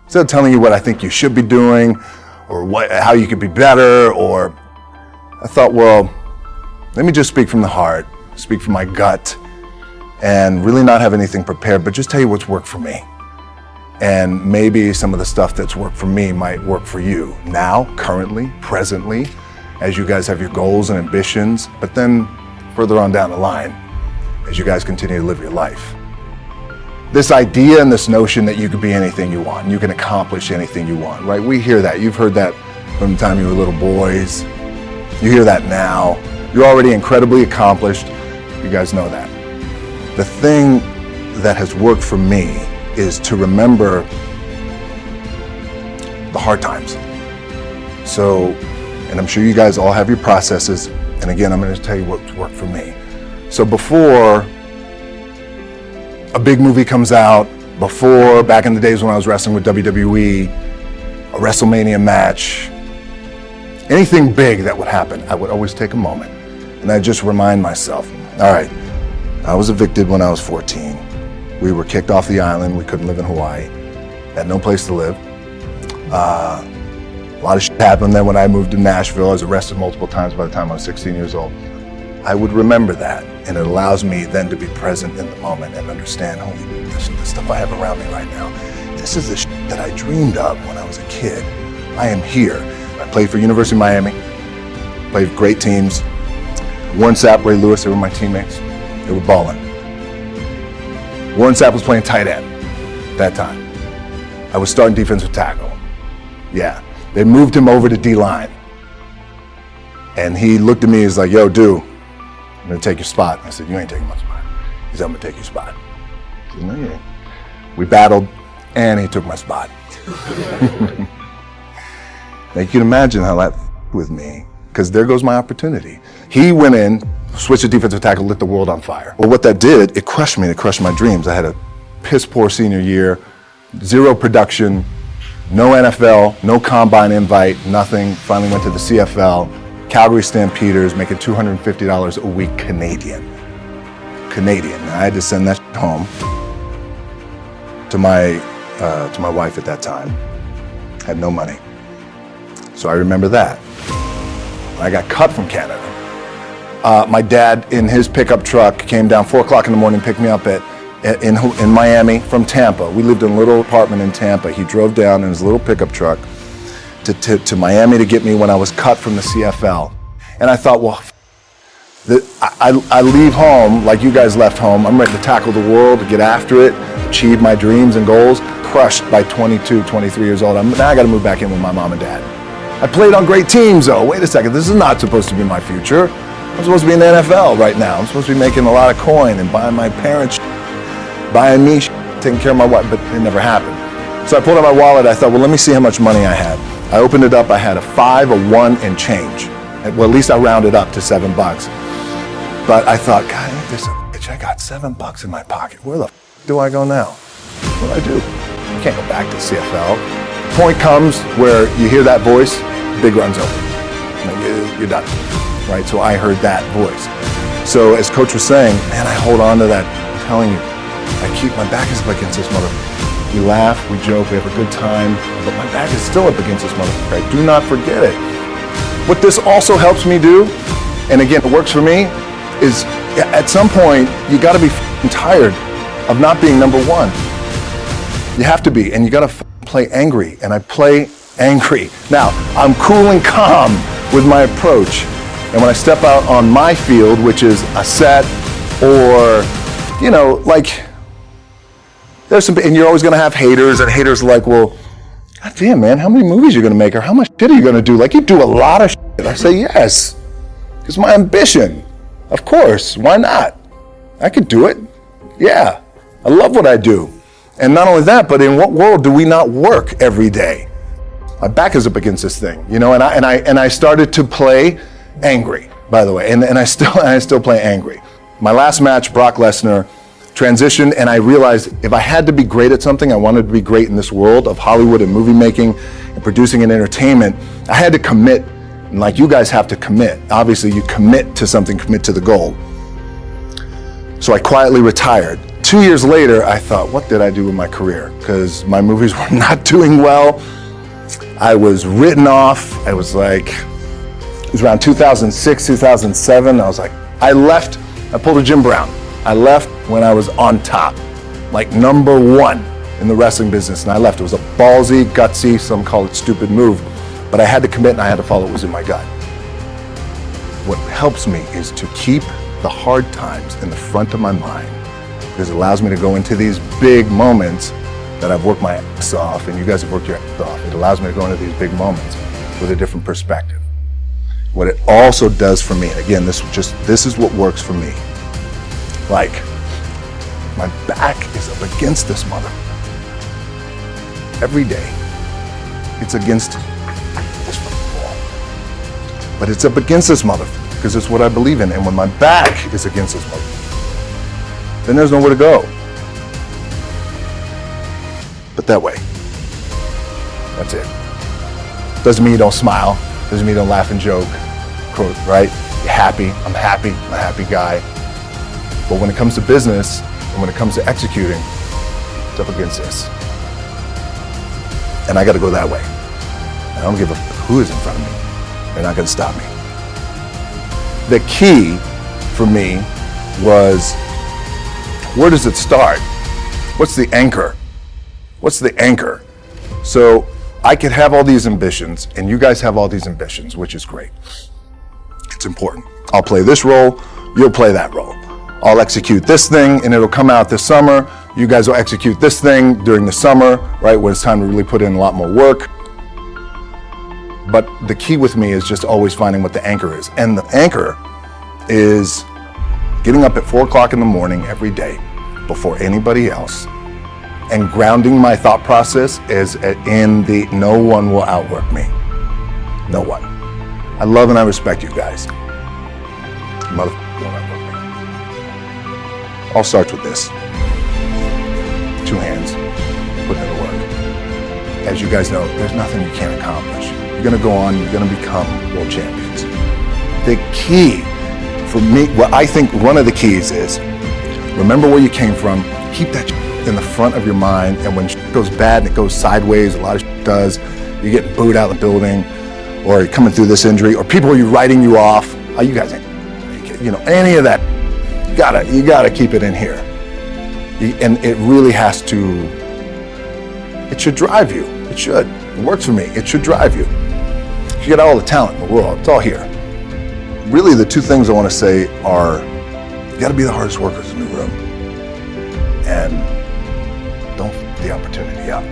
Instead of telling you what I think you should be doing or how you could be better, or I thought, well, let me just speak from the heart, speak from my gut, and really not have anything prepared, but just tell you what's worked for me. And maybe some of the stuff that's worked for me might work for you now, currently, presently, as you guys have your goals and ambitions, but then further on down the line, as you guys continue to live your life. This idea and this notion that you could be anything you want, and you can accomplish anything you want, right? We hear that. You've heard that from the time you were little boys. You hear that now. You're already incredibly accomplished. You guys know that. The thing that has worked for me is to remember the hard times. So, and I'm sure you guys all have your processes. And again, I'm going to tell you what's worked for me. So before a big movie comes out, before, back in the days when I was wrestling with WWE, a WrestleMania match, anything big that would happen, I would always take a moment and I'd just remind myself, all right, I was evicted when I was 14. We were kicked off the island. We couldn't live in Hawaii. Had no place to live. A lot of shit happened then when I moved to Nashville. I was arrested multiple times by the time I was 16 years old. I would remember that, and it allows me then to be present in the moment and understand, holy, the stuff I have around me right now, this is the shit that I dreamed of when I was a kid. I am here. I played for University of Miami, played for great teams. Warren Sapp, Ray Lewis, they were my teammates. They were balling. Warren Sapp was playing tight end that time. I was starting defensive tackle. Yeah, they moved him over to D-line. And he looked at me, he's like, yo, dude, I'm gonna take your spot. I said, you ain't taking my spot. He said, I'm gonna take your spot. I said, no, you ain't. We battled, and he took my spot. Now you can imagine how that with me, because there goes my opportunity. He went in, switched to defensive tackle, lit the world on fire. Well, what that did, it crushed me, it crushed my dreams. I had a piss poor senior year, zero production, no NFL, no combine invite, nothing. Finally went to the CFL, Calgary Stampeders, making $250 a week Canadian. I had to send that home to my wife at that time. Had no money. So I remember that. I got cut from Canada. My dad, in his pickup truck, came down 4 o'clock in the morning, picked me up in Miami from Tampa. We lived in a little apartment in Tampa. He drove down in his little pickup truck to Miami to get me when I was cut from the CFL. And I thought, well, I leave home like you guys left home. I'm ready to tackle the world, to get after it, achieve my dreams and goals. Crushed by 22, 23 years old. Now I got to move back in with my mom and dad. I played on great teams, though. Wait a second, this is not supposed to be my future. I'm supposed to be in the NFL right now. I'm supposed to be making a lot of coin and buying my parents, buying me, taking care of my wife, but it never happened. So I pulled out my wallet. I thought, well, let me see how much money I had. I opened it up. I had a 5, a 1, and change. Well, at least I rounded up to $7. But I thought, God, ain't this a bitch? I got $7 in my pocket. Where the f do I go now? What do I do? I can't go back to CFL. The point comes where you hear that voice, big runs open. You're done, right? So I heard that voice. So as Coach was saying, man, I hold on to that. I'm telling you, my back is up against this motherfucker. We laugh, we joke, we have a good time, but my back is still up against this motherfucker. Do not forget it. What this also helps me do, and again, it works for me, is at some point, you gotta be tired of not being number one. You have to be, and you gotta play angry, and I play angry. Now, I'm cool and calm with my approach, and when I step out on my field, which is a set, or, you know, like, there's some, and you're always gonna have haters, and haters are like, well, God damn, man, how many movies are you gonna make, or how much shit are you gonna do? Like, you do a lot of shit. I say, yes, it's my ambition. Of course, why not? I could do it. Yeah, I love what I do. And not only that, but in what world do we not work every day? My back is up against this thing, you know, and I started to play angry, by the way, and I still play angry. My last match, Brock Lesnar, transitioned, and I realized if I had to be great at something, I wanted to be great in this world of Hollywood and movie making and producing and entertainment, I had to commit, and like you guys have to commit. Obviously, you commit to something, commit to the goal. So I quietly retired 2 years later, I thought, what did I do with my career? Because my movies were not doing well. I was written off. It was around 2006, 2007. I was like, I left. I pulled a Jim Brown. I left when I was on top, like number one in the wrestling business, and I left. It was a ballsy, gutsy, some call it stupid move, but I had to commit and I had to follow what was in my gut. What helps me is to keep the hard times in the front of my mind, because it allows me to go into these big moments that I've worked my ass off, and you guys have worked your ass off. It allows me to go into these big moments with a different perspective. What it also does for me, and again, this is what works for me. Like, my back is up against this mother. Every day, it's against this wall. But it's up against this mother, because it's what I believe in. And when my back is against this mother, then there's nowhere to go but that way. That's it. Doesn't mean you don't smile. Doesn't mean you don't laugh and joke, right? You're happy. I'm happy. I'm a happy guy. But when it comes to business and when it comes to executing, it's up against this. And I got to go that way. I don't give a who is in front of me. They're not going to stop me. The key for me was, where does it start? What's the anchor? What's the anchor? So I could have all these ambitions, and you guys have all these ambitions, which is great. It's important. I'll play this role, you'll play that role. I'll execute this thing, and it'll come out this summer. You guys will execute this thing during the summer, right, when it's time to really put in a lot more work. But the key with me is just always finding what the anchor is. And the anchor is getting up at 4 o'clock in the morning every day before anybody else, and grounding my thought process is in the no one will outwork me. No one. I love and I respect you guys. Motherfucker won't outwork me. All starts with this. 2 hands, putting in the work. As you guys know, there's nothing you can't accomplish. You're gonna go on, you're gonna become world champions. The key for me, what I think one of the keys is, remember where you came from, keep that in the front of your mind, and when shit goes bad and it goes sideways, a lot of shit does, you get booed out of the building, or you're coming through this injury, or people are writing you off, oh, you guys ain't, any of that, you gotta keep it in here. And it really has to, it should drive you, it should. It works for me, it should drive you. You got all the talent in the world, it's all here. Really the 2 things I wanna say are, you gotta be the hardest workers in the room, and don't f the opportunity up.